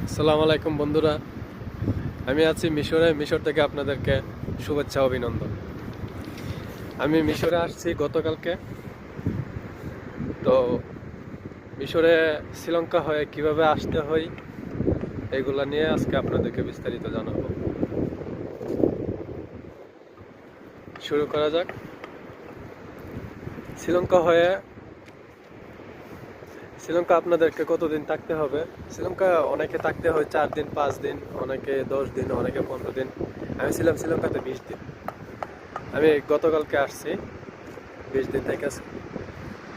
আসসালামু আলাইকুম বন্ধুরা, আমি আছি মিশরে। মিশর থেকে আপনাদেরকে শুভেচ্ছা অভিনন্দন। আমি মিশরে আসছি গতকালকে। তো মিশরে শ্রীলঙ্কা হয়ে কিভাবে আসতে হয় এগুলা নিয়ে আজকে আপনাদেরকে বিস্তারিত জানাবো। শুরু করা যাক। শ্রীলঙ্কা আপনাদেরকে কতদিন থাকতে হবে? শ্রীলঙ্কা অনেকে থাকতে হয় 4 দিন, 5 দিন, অনেকে 10 দিন, অনেকে 15 দিন। আমি ছিলাম শ্রীলঙ্কাতে 20 দিন। আমি গতকালকে আসছি 20 দিন থেকে।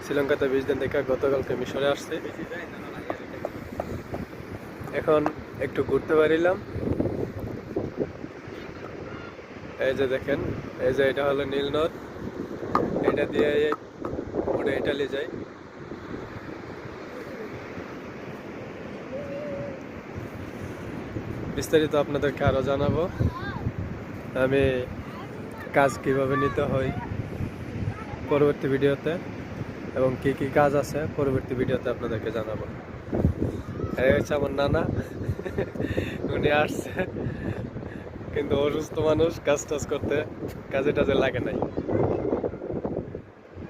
শ্রীলঙ্কাতে 20 দিন থেকে গতকালকে মিশরে আসছি। এখন একটু ঘুরতে পারিলাম। এই যে দেখেন, এই যে এটা হলো নীল নদ। এটা দিয়ে ওটা ইটালি যায়। বিস্তারিত আপনাদেরকে আরো জানাবো। আমি কাজ কিভাবে নিতে হয় পরবর্তী ভিডিওতে, এবং কি কি কাজ আছে পরবর্তী ভিডিওতে আপনাদেরকে জানাবো। এই হচ্ছে আমার নানা। উনি আসছে, কিন্তু অসুস্থ মানুষ, কাজ টাজ করতে কাজে টাজে লাগে নাই।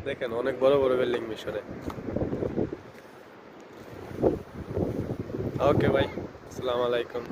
দেখেন অনেক বড় বড় বিল্ডিং মিশরে। ওকে ভাই, আসসালামু আলাইকুম।